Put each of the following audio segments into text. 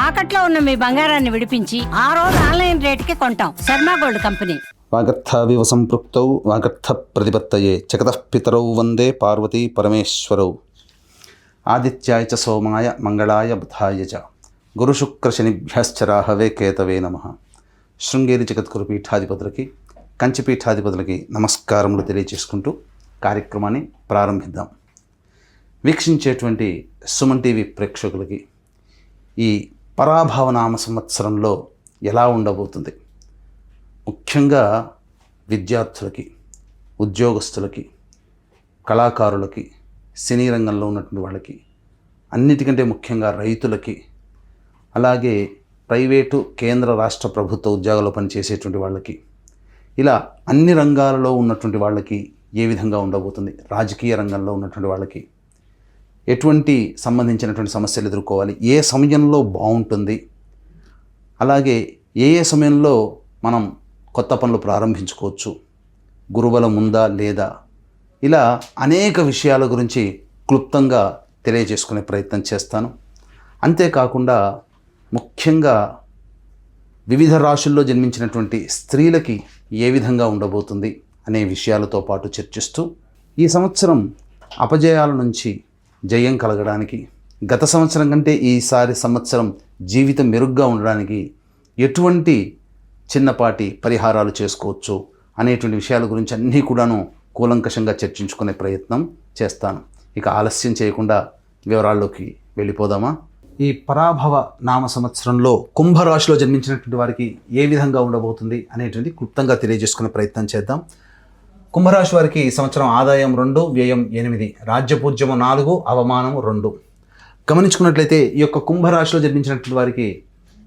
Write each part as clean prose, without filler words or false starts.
తాకట్లో ఉన్న మీ బంగారాన్ని విడిపించి ఆ రోజు ఆన్లైన్ రేటుకి కొంటాం. Sharma gold company. వాగర్థావివ సంపృక్తౌ వాగర్థ ప్రతిపత్తయే జగతః పితరౌ వందే పార్వతీ పరమేశ్వరౌ. ఆదిత్యాయ చ సోమాయ మంగళాయ బుధాయ చ గురుశుక్రశనిభ్యశ్చ రాహవే కేతవే నమః. శృంగేరి జగద్గురు పీఠాధిపతులకి, కంచి పీఠాధిపతులకి నమస్కారములు తెలియజేసుకుంటూ కార్యక్రమాన్ని ప్రారంభిద్దాం. వీక్షించేటువంటి సుమన్ టీవీ ప్రేక్షకులకి ఈ పరాభవనామ సంవత్సరంలో ఎలా ఉండబోతుంది, ముఖ్యంగా విద్యార్థులకి, ఉద్యోగస్తులకి, కళాకారులకి, సినీ రంగంలో ఉన్నటువంటి వాళ్ళకి, అన్నిటికంటే ముఖ్యంగా రైతులకి, అలాగే ప్రైవేటు కేంద్ర రాష్ట్ర ప్రభుత్వ ఉద్యోగాల్లో పనిచేసేటువంటి వాళ్ళకి, ఇలా అన్ని రంగాలలో ఉన్నటువంటి వాళ్ళకి ఏ విధంగా ఉండబోతుంది, రాజకీయ రంగంలో ఉన్నటువంటి వాళ్ళకి ఎటువంటి సంబంధించినటువంటి సమస్యలు ఎదుర్కోవాలి, ఏ సమయంలో బాగుంటుంది, అలాగే ఏ సమయంలో మనం కొత్త పనులు ప్రారంభించుకోవచ్చు, గురుబలం ఉందా లేదా, ఇలా అనేక విషయాల గురించి క్లుప్తంగా తెలియజేసుకునే ప్రయత్నం చేస్తాను. అంతేకాకుండా ముఖ్యంగా వివిధ రాశుల్లో జన్మించినటువంటి స్త్రీలకి ఏ విధంగా ఉండబోతుంది అనే విషయాలతో పాటు చర్చిస్తూ ఈ సంవత్సరం అపజయాల నుంచి జయం కలగడానికి, గత సంవత్సరం కంటే ఈసారి సంవత్సరం జీవితం మెరుగ్గా ఉండడానికి ఎటువంటి చిన్నపాటి పరిహారాలు చేసుకోవచ్చు అనేటువంటి విషయాల గురించి అన్నీ కూడాను కూలంకషంగా చర్చించుకునే ప్రయత్నం చేస్తాను. ఇక ఆలస్యం చేయకుండా వివరాల్లోకి వెళ్ళిపోదామా. ఈ పరాభవ నామ సంవత్సరంలో కుంభరాశిలో జన్మించినటువంటి వారికి ఏ విధంగా ఉండబోతుంది అనేటువంటి క్లుప్తంగా తెలియజేసుకునే ప్రయత్నం చేద్దాం. కుంభరాశి వారికి ఈ సంవత్సరం ఆదాయం 2, వ్యయం 8, రాజ్యపూజ్యము 4, అవమానము 2. గమనించుకున్నట్లయితే ఈ యొక్క కుంభరాశిలో జన్మించినటువంటి వారికి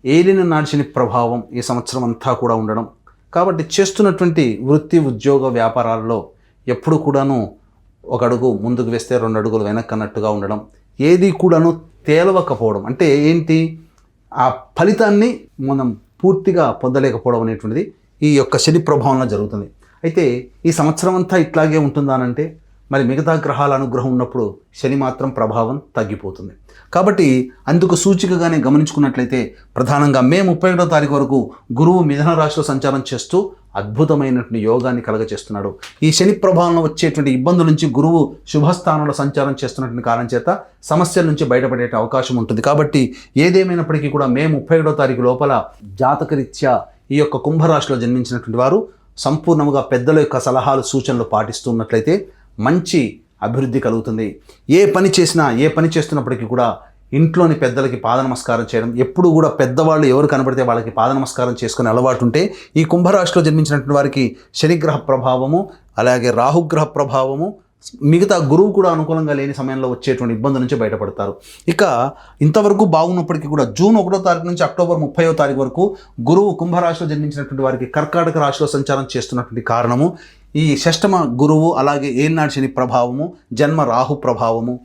ఏలిన నాడిని ప్రభావం ఈ సంవత్సరం అంతా కూడా ఉండడం, కాబట్టి చేస్తున్నటువంటి వృత్తి, ఉద్యోగ, వ్యాపారాల్లో ఎప్పుడు కూడాను ఒక అడుగు ముందుకు వేస్తే 2 అడుగులు వెనక్కి అన్నట్టుగా ఉండడం, ఏది కూడాను తేలవకపోవడం, అంటే ఏంటి, ఆ ఫలితాన్ని మనం పూర్తిగా పొందలేకపోవడం అనేటువంటిది ఈ యొక్క శని ప్రభావంలో జరుగుతుంది. అయితే ఈ సంవత్సరం అంతా ఇట్లాగే ఉంటుందా అంటే మరి మిగతా గ్రహాల అనుగ్రహం ఉన్నప్పుడు శని మాత్రం ప్రభావం తగ్గిపోతుంది. కాబట్టి అందుకు సూచికగానే గమనించుకున్నట్లయితే ప్రధానంగా మే 31వ తారీఖు వరకు గురువు మిథున రాశిలో సంచారం చేస్తూ అద్భుతమైనటువంటి యోగాన్ని కలగచేస్తున్నాడు. ఈ శని ప్రభావంలో వచ్చేటువంటి ఇబ్బందుల నుంచి గురువు శుభస్థానంలో సంచారం చేస్తున్నటువంటి కారణం చేత సమస్యల నుంచి బయటపడే అవకాశం ఉంటుంది. కాబట్టి ఏదేమైనప్పటికీ కూడా మే 31వ తారీఖు లోపల జాతకరీత్యా ఈ యొక్క కుంభరాశిలో జన్మించినటువంటి వారు సంపూర్ణంగా పెద్దల యొక్క సలహాలు, సూచనలు పాటిస్తున్నట్లయితే మంచి అభివృద్ధి కలుగుతుంది. ఏ పని చేస్తున్నప్పటికీ కూడా ఇంట్లోని పెద్దలకి పాద నమస్కారం చేయడం, ఎప్పుడు కూడా పెద్దవాళ్ళు ఎవరు కనబడితే వాళ్ళకి పాద నమస్కారం చేసుకునే అలవాటు ఉంటే ఈ కుంభరాశిలో జన్మించినటువంటి వారికి శనిగ్రహ ప్రభావము, అలాగే రాహుగ్రహ ప్రభావము, మిగతా గురువు కూడా అనుకూలంగా లేని సమయంలో వచ్చేటువంటి ఇబ్బందుల నుంచి బయటపడతారు. ఇక ఇంతవరకు బాగున్నప్పటికీ కూడా జూన్ 1వ తారీఖు నుంచి అక్టోబర్ 30వ తారీఖు వరకు గురువు కుంభరాశిలో జన్మించినటువంటి వారికి కర్కాటక రాశిలో సంచారం చేస్తున్నటువంటి కారణము ఈ షష్టమ గురువు, అలాగే ఏలినాటి శని ప్రభావము, జన్మ రాహు ప్రభావము,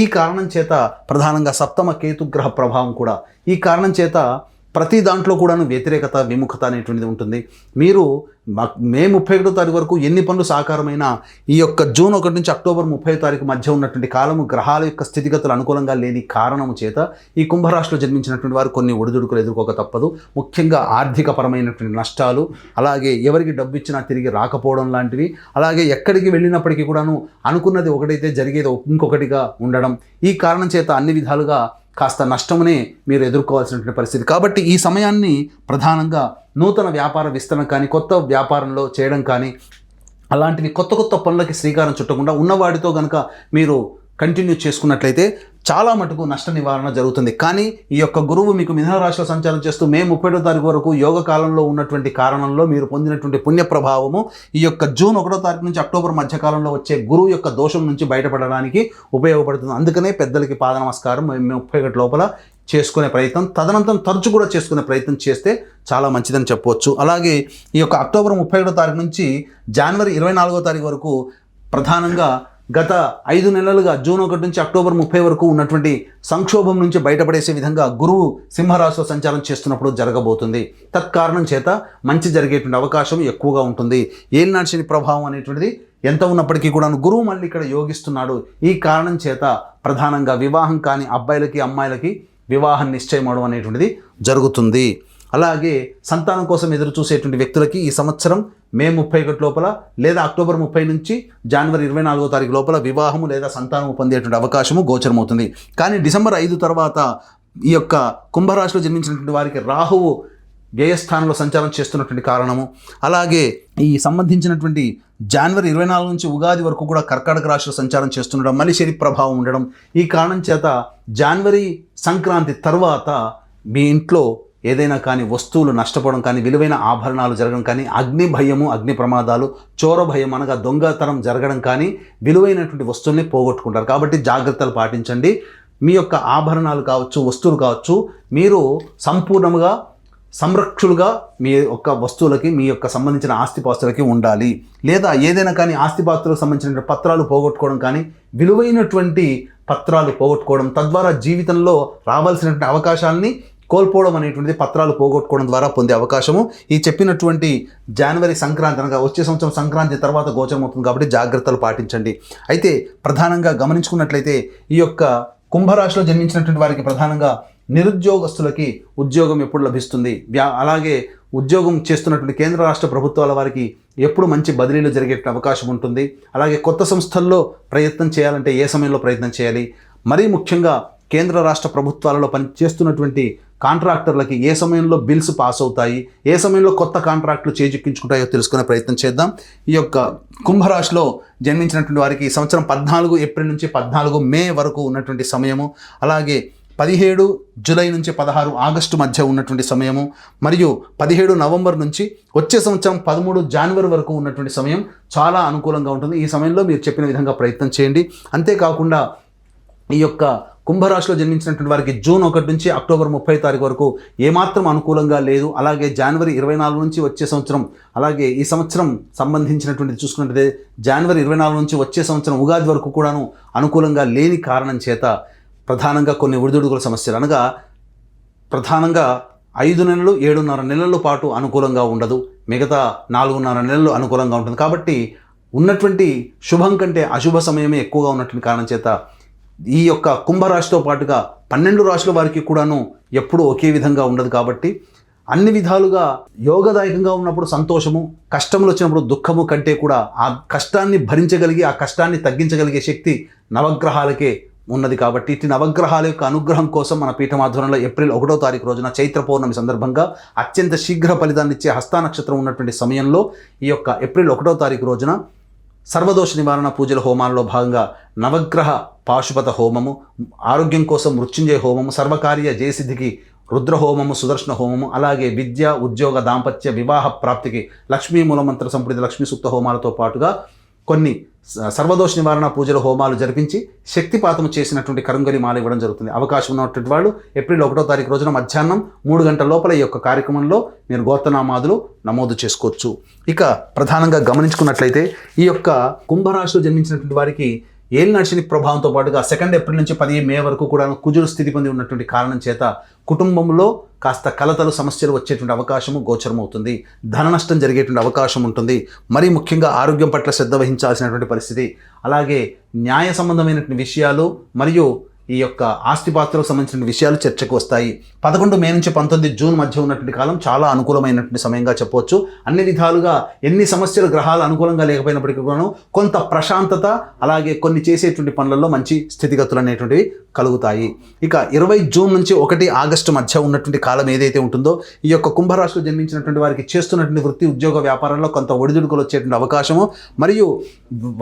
ఈ కారణం చేత ప్రధానంగా సప్తమ కేతుగ్రహ ప్రభావం కూడా, ఈ కారణం చేత ప్రతి దాంట్లో కూడాను వ్యతిరేకత, విముఖత అనేటువంటిది ఉంటుంది. మీరు మే 31వ తారీఖు వరకు ఎన్ని పనులు సాకారమైనా ఈ యొక్క జూన్ 1 నుంచి అక్టోబర్ 30వ తారీఖు మధ్య ఉన్నటువంటి కాలము గ్రహాల యొక్క స్థితిగతులు అనుకూలంగా లేని కారణము చేత ఈ కుంభరాశిలో జన్మించినటువంటి వారు కొన్ని ఒడిదుడుకులు ఎదుర్కోక తప్పదు. ముఖ్యంగా ఆర్థిక పరమైనటువంటి నష్టాలు, అలాగే ఎవరికి డబ్బు ఇచ్చినా తిరిగి రాకపోవడం లాంటివి, అలాగే ఎక్కడికి వెళ్ళినప్పటికీ కూడాను అనుకున్నది ఒకటైతే జరిగేది ఇంకొకటిగా ఉండడం, ఈ కారణం చేత అన్ని విధాలుగా కాస్త నష్టమునే మీరు ఎదుర్కోవాల్సినటువంటి పరిస్థితి. కాబట్టి ఈ సమయాన్ని ప్రధానంగా నూతన వ్యాపార విస్తరణ కానీ, కొత్త వ్యాపారంలో చేయడం కానీ, అలాంటివి కొత్త పనులకి శ్రీకారం చుట్టకుండా ఉన్నవాడితో కనుక మీరు కంటిన్యూ చేసుకున్నట్లయితే చాలా మటుకు నష్ట నివారణ జరుగుతుంది. కానీ ఈ యొక్క గురువు మీకు మిథున రాశిలో సంచారం చేస్తూ మే 31వ తారీఖు వరకు యోగ కాలంలో ఉన్నటువంటి కారణంలో మీరు పొందినటువంటి పుణ్య ప్రభావము ఈ యొక్క జూన్ 1వ తారీఖు నుంచి అక్టోబర్ మధ్యకాలంలో వచ్చే గురువు యొక్క దోషం నుంచి బయటపడడానికి ఉపయోగపడుతుంది. అందుకనే పెద్దలకి పాద నమస్కారం మే 31 లోపల చేసుకునే ప్రయత్నం, తదనంతరం తరచు కూడా చేసుకునే ప్రయత్నం చేస్తే చాలా మంచిదని చెప్పవచ్చు. అలాగే ఈ యొక్క అక్టోబర్ 31వ తారీఖు నుంచి జనవరి 24వ తారీఖు వరకు ప్రధానంగా గత 5 నెలలుగా జూన్ 1 నుంచి అక్టోబర్ 30 వరకు ఉన్నటువంటి సంక్షోభం నుంచి బయటపడేసే విధంగా గురువు సింహరాశిలో సంచారం చేస్తున్నప్పుడు జరగబోతుంది. తత్కారణం చేత మంచి జరిగేటువంటి అవకాశం ఎక్కువగా ఉంటుంది. ఏలినాటి శని ప్రభావం అనేటువంటిది ఎంత ఉన్నప్పటికీ కూడా గురువు మళ్ళీ ఇక్కడ యోగిస్తున్నాడు. ఈ కారణం చేత ప్రధానంగా వివాహం కాని అబ్బాయిలకి, అమ్మాయిలకి వివాహం నిశ్చయం అవడం అనేటువంటిది జరుగుతుంది. అలాగే సంతానం కోసం ఎదురు చూసేటువంటి వ్యక్తులకి ఈ సంవత్సరం మే 31 లోపల లేదా అక్టోబర్ 30 నుంచి జనవరి 24వ తారీఖు లోపల వివాహము లేదా సంతానము పొందేటువంటి అవకాశము గోచరమవుతుంది. కానీ డిసెంబర్ 5 తర్వాత ఈ యొక్క కుంభరాశిలో జన్మించినటువంటి వారికి రాహువు వ్యయస్థానంలో సంచారం చేస్తున్నటువంటి కారణము, అలాగే ఈ సంబంధించినటువంటి జనవరి 24 నుంచి ఉగాది వరకు కూడా కర్కాటక రాశిలో సంచారం చేస్తుండడం, మళ్ళీ శని ప్రభావం ఉండడం, ఈ కారణం చేత జనవరి సంక్రాంతి తర్వాత మీ ఇంట్లో ఏదైనా కానీ వస్తువులు నష్టపోవడం కానీ, విలువైన ఆభరణాలు జరగడం కానీ, అగ్ని భయము, అగ్ని ప్రమాదాలు, చోర భయం అనగా దొంగతనం జరగడం కానీ, విలువైనటువంటి వస్తువుల్ని పోగొట్టుకుంటారు. కాబట్టి జాగ్రత్తలు పాటించండి. మీ యొక్క ఆభరణాలు కావచ్చు, వస్తువులు కావచ్చు, మీరు సంపూర్ణంగా సంరక్షులుగా మీ యొక్క వస్తువులకి, మీ యొక్క సంబంధించిన ఆస్తిపాస్తులకి ఉండాలి. లేదా ఏదైనా కానీ ఆస్తిపాస్తులకు సంబంధించిన పత్రాలు పోగొట్టుకోవడం కానీ, విలువైనటువంటి పత్రాలు పోగొట్టుకోవడం, తద్వారా జీవితంలో రావాల్సినటువంటి అవకాశాలని కోల్పోవడం అనేటువంటిది పత్రాలు పోగొట్టుకోవడం ద్వారా పొందే అవకాశము ఈ చెప్పినటువంటి జనవరి సంక్రాంతి అనగా వచ్చే సంవత్సరం సంక్రాంతి తర్వాత గోచరం అవుతుంది. కాబట్టి జాగ్రత్తలు పాటించండి. అయితే ప్రధానంగా గమనించుకున్నట్లయితే ఈ యొక్క కుంభరాశిలో జన్మించినటువంటి వారికి ప్రధానంగా నిరుద్యోగస్తులకి ఉద్యోగం ఎప్పుడు లభిస్తుంది, అలాగే ఉద్యోగం చేస్తున్నటువంటి కేంద్ర రాష్ట్ర ప్రభుత్వాల వారికి ఎప్పుడు మంచి బదిలీలు జరిగే అవకాశం ఉంటుంది. అలాగే కొత్త సంస్థల్లో ప్రయత్నం చేయాలంటే ఏ సమయంలో ప్రయత్నం చేయాలి, మరీ ముఖ్యంగా కేంద్ర రాష్ట్ర ప్రభుత్వాలలో పనిచేస్తున్నటువంటి కాంట్రాక్టర్లకి ఏ సమయంలో బిల్స్ పాస్ అవుతాయి, ఏ సమయంలో కొత్త కాంట్రాక్టులు చేజిక్కించుకుంటాయో తెలుసుకునే ప్రయత్నం చేద్దాం. ఈ యొక్క కుంభరాశిలో జన్మించినటువంటి వారికి ఈ సంవత్సరం 14 ఏప్రిల్ నుంచి 14 మే వరకు ఉన్నటువంటి సమయము, అలాగే 17 జూలై నుంచి 16 ఆగస్టు మధ్య ఉన్నటువంటి సమయము, మరియు 17 నవంబర్ నుంచి వచ్చే సంవత్సరం 13 జనవరి వరకు ఉన్నటువంటి సమయం చాలా అనుకూలంగా ఉంటుంది. ఈ సమయంలో మీరు చెప్పిన విధంగా ప్రయత్నం చేయండి. అంతేకాకుండా ఈ యొక్క కుంభరాశిలో జన్మించినటువంటి వారికి జూన్ 1 నుంచి అక్టోబర్ 30 తారీఖు వరకు ఏమాత్రం అనుకూలంగా లేదు. అలాగే జనవరి 24 నుంచి వచ్చే సంవత్సరం, అలాగే ఈ సంవత్సరం సంబంధించినటువంటి చూసుకున్నట్లయితే జనవరి 24 నుంచి వచ్చే సంవత్సరం ఉగాది వరకు కూడాను అనుకూలంగా లేని కారణం చేత ప్రధానంగా కొన్ని ఒడిదుడుకుల సమస్యలు అనగా ప్రధానంగా 5 నెలలు 7.5 నెలల పాటు అనుకూలంగా ఉండదు, మిగతా 4.5 నెలలు అనుకూలంగా ఉంటుంది. కాబట్టి ఉన్నటువంటి శుభం కంటే అశుభ సమయమే ఎక్కువగా ఉన్నటువంటి కారణం చేత ఈ యొక్క కుంభరాశితో పాటుగా 12 రాశుల వారికి కూడాను ఎప్పుడూ ఒకే విధంగా ఉండదు. కాబట్టి అన్ని విధాలుగా యోగదాయకంగా ఉన్నప్పుడు సంతోషము, కష్టములు వచ్చినప్పుడు దుఃఖము కంటే కూడా ఆ కష్టాన్ని భరించగలిగి ఆ కష్టాన్ని తగ్గించగలిగే శక్తి నవగ్రహాలకే ఉన్నది. కాబట్టి ఇటు నవగ్రహాల యొక్క అనుగ్రహం కోసం మన పీఠం ఆధ్వర్యంలో ఏప్రిల్ 1వ తారీఖు రోజున చైత్ర పౌర్ణమి సందర్భంగా అత్యంత శీఘ్ర ఫలితాన్ని ఇచ్చే హస్త నక్షత్రం ఉన్నటువంటి సమయంలో ఈ యొక్క ఏప్రిల్ 1వ తారీఖు రోజున సర్వదోష నివారణ పూజల హోమాలలో భాగంగా నవగ్రహ పాశుపత హోమము, ఆరోగ్యం కోసం మృత్యుంజయ హోమము, సర్వకార్య జయసిద్ధికి రుద్రహోమము, సుదర్శన హోమము, అలాగే విద్య, ఉద్యోగ, దాంపత్య, వివాహ ప్రాప్తికి లక్ష్మీ మూలమంత్ర సంపుడిత లక్ష్మీ సూక్త హోమాలతో పాటుగా కొన్ని సర్వదోష నివారణ పూజల హోమాలు జరిపించి శక్తిపాతము చేసినటువంటి కరంగలి మాల ఇవ్వడం జరుగుతుంది. అవకాశం ఉన్నటువంటి వాళ్ళు ఏప్రిల్ 1వ తారీఖు రోజున మధ్యాహ్నం 3 గంటల లోపల ఈ యొక్క కార్యక్రమంలో మీరు గోత్రనామాదులు నమోదు చేసుకోవచ్చు. ఇక ప్రధానంగా గమనించుకున్నట్లయితే ఈ యొక్క కుంభరాశిలో జన్మించినటువంటి వారికి ఏలినాటి శని ప్రభావంతో పాటుగా 2 ఏప్రిల్ నుంచి 10 మే వరకు కూడా కుజుడు స్థితి పొంది ఉన్నటువంటి కారణం చేత కుటుంబంలో కాస్త కలతలు, సమస్యలు వచ్చేటువంటి అవకాశము గోచరమవుతుంది. ధన నష్టం జరిగేటువంటి అవకాశం ఉంటుంది. మరీ ముఖ్యంగా ఆరోగ్యం పట్ల శ్రద్ధ వహించాల్సినటువంటి పరిస్థితి, అలాగే న్యాయ సంబంధమైనటువంటి విషయాలు మరియు ఈ యొక్క ఆస్తిపాత్రకు సంబంధించిన విషయాలు చర్చకు వస్తాయి. 11 మే నుంచి 19 జూన్ మధ్య ఉన్నటువంటి కాలం చాలా అనుకూలమైనటువంటి సమయంగా చెప్పవచ్చు. అన్ని విధాలుగా ఎన్ని సమస్యలు గ్రహాలు అనుకూలంగా లేకపోయినప్పటికీ కూడా కొంత ప్రశాంతత, అలాగే కొన్ని చేసేటువంటి పనులలో మంచి స్థితిగతులు అనేటువంటివి కలుగుతాయి. ఇక 20 జూన్ నుంచి 1 ఆగస్టు మధ్య ఉన్నటువంటి కాలం ఏదైతే ఉంటుందో ఈ యొక్క కుంభరాశిలో జన్మించినటువంటి వారికి చేస్తున్నటువంటి వృత్తి, ఉద్యోగ, వ్యాపారంలో కొంత ఒడిదుడుకులు వచ్చేటువంటి అవకాశము, మరియు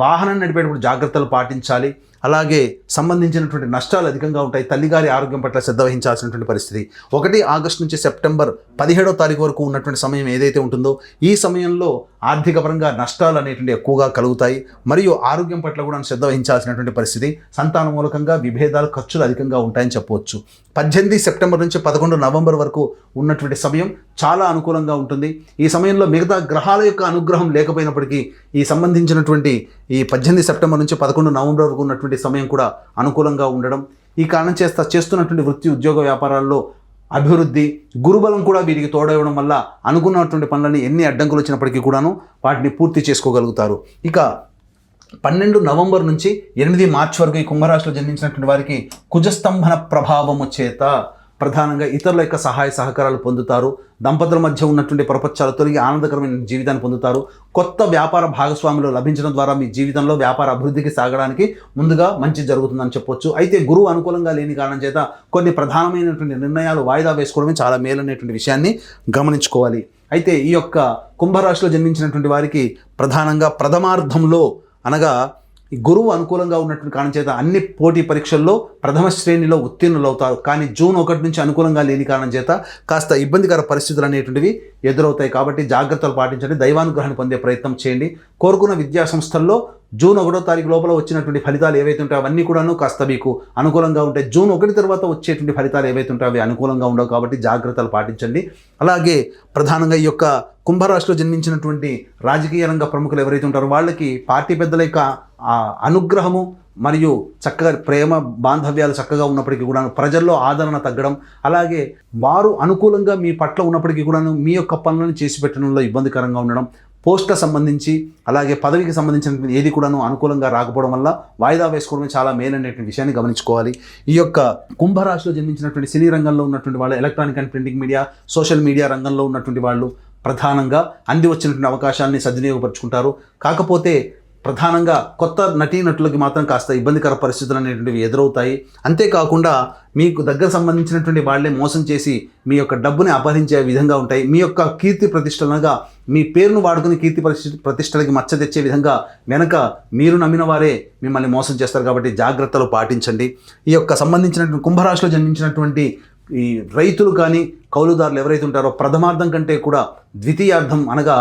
వాహనం నడిపేటప్పుడు జాగ్రత్తలు పాటించాలి. అలాగే సంబంధించినటువంటి నష్టాలు అధికంగా ఉంటాయి. తల్లిగారి ఆరోగ్యం పట్ల శ్రద్ధ వహించాల్సినటువంటి పరిస్థితి. 1 ఆగస్టు నుంచి సెప్టెంబర్ 17వ తారీఖు వరకు ఉన్నటువంటి సమయం ఏదైతే ఉంటుందో ఈ సమయంలో ఆర్థిక పరంగా నష్టాలు అనేటువంటి ఎక్కువగా కలుగుతాయి. మరియు ఆరోగ్యం పట్ల కూడా శ్రద్ధ వహించాల్సినటువంటి పరిస్థితి. సంతాన మూలకంగా విభేదాలు, ఖర్చులు అధికంగా ఉంటాయని చెప్పవచ్చు. 18 సెప్టెంబర్ నుంచి 11 నవంబర్ వరకు ఉన్నటువంటి సమయం చాలా అనుకూలంగా ఉంటుంది. ఈ సమయంలో మిగతా గ్రహాల యొక్క అనుగ్రహం లేకపోయినప్పటికీ ఈ సంబంధించినటువంటి ఈ 18 సెప్టెంబర్ నుంచి 11 నవంబర్ వరకు ఉన్నటువంటి సమయం కూడా అనుకూలంగా ఉండడం, ఈ కారణం చేస్తున్నటువంటి వృత్తి, ఉద్యోగ, వ్యాపారాల్లో అభివృద్ధి, గురుబలం కూడా వీరికి తోడవడం వల్ల అనుకున్నటువంటి పనులని ఎన్ని అడ్డంకులు వచ్చినప్పటికీ కూడాను వాటిని పూర్తి చేసుకోగలుగుతారు. ఇక 12 నవంబర్ నుంచి 8 మార్చి వరకు ఈ కుంభరాశిలో జన్మించినటువంటి వారికి కుజస్తంభన ప్రభావము చేత ప్రధానంగా ఇతరుల యొక్క సహాయ సహకారాలు పొందుతారు. దంపతుల మధ్య ఉన్నటువంటి ప్రపంచాలు తొలగి ఆనందకరమైన జీవితాన్ని పొందుతారు. కొత్త వ్యాపార భాగస్వాములు లభించడం ద్వారా మీ జీవితంలో వ్యాపార అభివృద్ధికి సాగడానికి ముందుగా మంచి జరుగుతుందని చెప్పొచ్చు. అయితే గురువు అనుకూలంగా లేని కారణం చేత కొన్ని ప్రధానమైనటువంటి నిర్ణయాలు వాయిదా వేసుకోవడమే చాలా మేలనేటువంటి విషయాన్ని గమనించుకోవాలి. అయితే ఈ యొక్క కుంభరాశిలో జన్మించినటువంటి వారికి ప్రధానంగా ప్రథమార్థంలో అనగా ఈ గురువు అనుకూలంగా ఉన్నటువంటి కారణం చేత అన్ని పోటీ పరీక్షల్లో ప్రథమ శ్రేణిలో ఉత్తీర్ణులు అవుతారు. కానీ జూన్ 1 నుంచి అనుకూలంగా లేని కారణం చేత కాస్త ఇబ్బందికర పరిస్థితులు అనేటువంటివి ఎదురవుతాయి. కాబట్టి జాగ్రత్తలు పాటించండి. దైవానుగ్రహాన్ని పొందే ప్రయత్నం చేయండి. కోరుకున్న విద్యా సంస్థల్లో జూన్ 1వ తారీఖు లోపల వచ్చినటువంటి ఫలితాలు ఏవైతే ఉంటాయో అవన్నీ కూడాను కాస్త మీకు అనుకూలంగా ఉంటాయి. జూన్ 1 తర్వాత వచ్చేటువంటి ఫలితాలు ఏవైతే ఉంటాయో అవి అనుకూలంగా ఉండవు. కాబట్టి జాగ్రత్తలు పాటించండి. అలాగే ప్రధానంగా ఈ యొక్క కుంభరాశిలో జన్మించినటువంటి రాజకీయ రంగ ప్రముఖులు ఎవరైతే ఉంటారో వాళ్ళకి పార్టీ పెద్దల యొక్క అనుగ్రహము మరియు చక్కగా ప్రేమ బాంధవ్యాలు చక్కగా ఉన్నప్పటికీ కూడా ప్రజల్లో ఆదరణ తగ్గడం, అలాగే వారు అనుకూలంగా మీ పట్ల ఉన్నప్పటికీ కూడాను మీ యొక్క పనులను చేసి పెట్టడంలో ఇబ్బందికరంగా ఉండడం, పోస్టులకు సంబంధించి అలాగే పదవికి సంబంధించినటువంటి ఏది కూడాను అనుకూలంగా రాకపోవడం వల్ల వాయిదా వేసుకోవడం చాలా మేలనేటువంటి విషయాన్ని గమనించుకోవాలి. ఈ యొక్క కుంభరాశిలో జన్మించినటువంటి సినీ రంగంలో ఉన్నటువంటి వాళ్ళు, electronic and printing media, social media రంగంలో ఉన్నటువంటి వాళ్ళు ప్రధానంగా అంది వచ్చినటువంటి అవకాశాలని సద్వినియోగపరుచుకుంటారు. కాకపోతే ప్రధానంగా కొత్త నటీనటులకి మాత్రం కాస్త ఇబ్బందికర పరిస్థితులు అనేటువంటివి ఎదురవుతాయి. అంతేకాకుండా మీకు దగ్గర సంబంధించినటువంటి వాళ్ళే మోసం చేసి మీ యొక్క డబ్బుని అపహరించే విధంగా ఉంటాయి. మీ యొక్క కీర్తి ప్రతిష్టలనగా మీ పేరును వాడుకుని కీర్తి ప్రతిష్టలకి మచ్చ తెచ్చే విధంగా వెనక మీరు నమ్మిన వారే మిమ్మల్ని మోసం చేస్తారు. కాబట్టి జాగ్రత్తలు పాటించండి. ఈ యొక్క సంబంధించినటువంటి కుంభరాశిలో జన్మించినటువంటి ఈ రైతులు కానీ కౌలుదారులు ఎవరైతే ఉంటారో ప్రథమార్థం కంటే కూడా ద్వితీయార్థం అనగా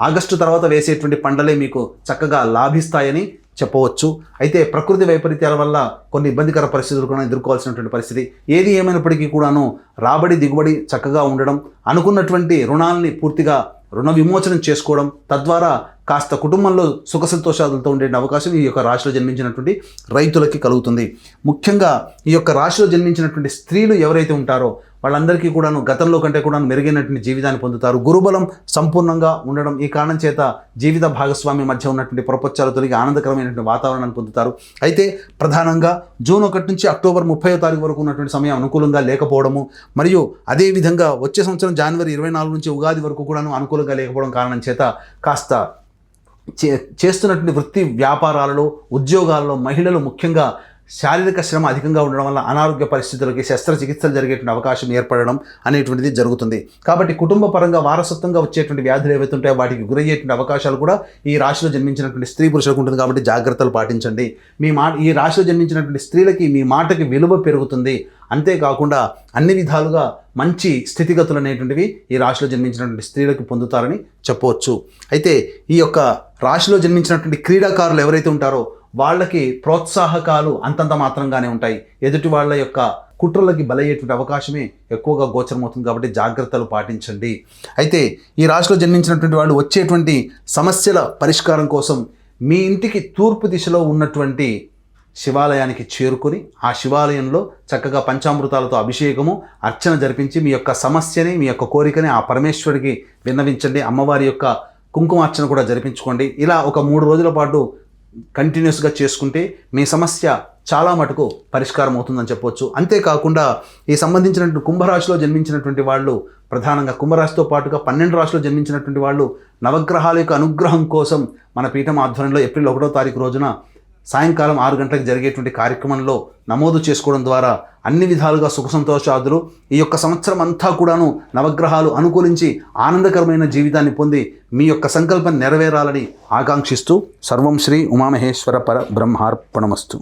ఆగస్టు తర్వాత వేసేటువంటి పంటలే మీకు చక్కగా లాభిస్తాయని చెప్పవచ్చు. అయితే ప్రకృతి వైపరీత్యాల వల్ల కొన్ని ఇబ్బందికర పరిస్థితులు కూడా ఎదుర్కోవాల్సినటువంటి పరిస్థితి. ఏది ఏమైనప్పటికీ కూడాను రాబడి దిగుబడి చక్కగా ఉండడం, అనుకున్నటువంటి రుణాలని పూర్తిగా రుణ విమోచనం చేసుకోవడం, తద్వారా కాస్త కుటుంబంలో సుఖ సంతోషాలతో ఉండే అవకాశం ఈ యొక్క రాశిలో జన్మించినటువంటి రైతులకి కలుగుతుంది. ముఖ్యంగా ఈ యొక్క రాశిలో జన్మించినటువంటి స్త్రీలు ఎవరైతే ఉంటారో వాళ్ళందరికీ కూడాను గతంలో కంటే కూడా మెరుగైనటువంటి జీవితాన్ని పొందుతారు. గురుబలం సంపూర్ణంగా ఉండడం ఈ కారణం చేత జీవిత భాగస్వామి మధ్య ఉన్నటువంటి ప్రపంచాలు తొలగి ఆనందకరమైనటువంటి వాతావరణాన్ని పొందుతారు. అయితే ప్రధానంగా జూన్ 1 నుంచి అక్టోబర్ 30వ తారీఖు వరకు ఉన్నటువంటి సమయం అనుకూలంగా లేకపోవడము, మరియు అదేవిధంగా వచ్చే సంవత్సరం జనవరి 24 నుంచి ఉగాది వరకు కూడాను అనుకూలంగా లేకపోవడం కారణం చేత కాస్త చేస్తున్నటువంటి వృత్తి వ్యాపారాలలో ఉద్యోగాల్లో మహిళలు ముఖ్యంగా శారీరక శ్రమ అధికంగా ఉండడం వల్ల అనారోగ్య పరిస్థితులకి శస్త్రచికిత్సలు జరిగేటువంటి అవకాశం ఏర్పడడం అనేటువంటిది జరుగుతుంది. కాబట్టి కుటుంబ పరంగా వారసత్వంగా వచ్చేటువంటి వ్యాధులు ఏవైతే ఉంటాయో వాటికి గురయ్యేటువంటి అవకాశాలు కూడా ఈ రాశిలో జన్మించినటువంటి స్త్రీ పురుషులకు ఉంటుంది. కాబట్టి జాగ్రత్తలు పాటించండి. ఈ రాశిలో జన్మించినటువంటి స్త్రీలకి మీ మాటకి విలువ పెరుగుతుంది. అంతేకాకుండా అన్ని విధాలుగా మంచి స్థితిగతులు అనేటువంటివి ఈ రాశిలో జన్మించినటువంటి స్త్రీలకు పొందుతారని చెప్పవచ్చు. అయితే ఈ యొక్క రాశిలో జన్మించినటువంటి క్రీడాకారులు ఎవరైతే ఉంటారో వాళ్ళకి ప్రోత్సాహకాలు అంతంత మాత్రంగానే ఉంటాయి. ఎదుటి వాళ్ళ యొక్క కుట్రలకి బలయ్యేటువంటి అవకాశమే ఎక్కువగా గోచరమవుతుంది. కాబట్టి జాగ్రత్తలు పాటించండి. అయితే ఈ రాశిలో జన్మించినటువంటి వాళ్ళు వచ్చేటువంటి సమస్యల పరిష్కారం కోసం మీ ఇంటికి తూర్పు దిశలో ఉన్నటువంటి శివాలయానికి చేరుకొని ఆ శివాలయంలో చక్కగా పంచామృతాలతో అభిషేకము అర్చన జరిపించి మీ యొక్క సమస్యని మీ యొక్క కోరికని ఆ పరమేశ్వరుడికి విన్నవించండి. అమ్మవారి యొక్క కుంకుమార్చన కూడా జరిపించుకోండి. ఇలా ఒక 3 రోజుల పాటు కంటిన్యూస్గా చేసుకుంటే మీ సమస్య చాలా మటుకు పరిష్కారం అవుతుందని చెప్పవచ్చు. అంతేకాకుండా ఈ సంబంధించినటువంటి కుంభరాశిలో జన్మించినటువంటి వాళ్ళు ప్రధానంగా కుంభరాశితో పాటుగా 12 రాశిలో జన్మించినటువంటి వాళ్ళు నవగ్రహాల యొక్క అనుగ్రహం కోసం మన పీఠం ఆధ్వర్యంలో ఏప్రిల్ 1వ తారీఖు రోజున సాయంకాలం 6 గంటలకు జరిగేటువంటి కార్యక్రమంలో నమోదు చేసుకోవడం ద్వారా అన్ని విధాలుగా సుఖ సంతోషాదులు ఈ యొక్క సంవత్సరం అంతా కూడాను నవగ్రహాలు అనుకూలించి ఆనందకరమైన జీవితాన్ని పొంది మీ యొక్క సంకల్పం నెరవేరాలని ఆకాంక్షిస్తూ సర్వం శ్రీ ఉమామహేశ్వర పర బ్రహ్మార్పణమస్తు.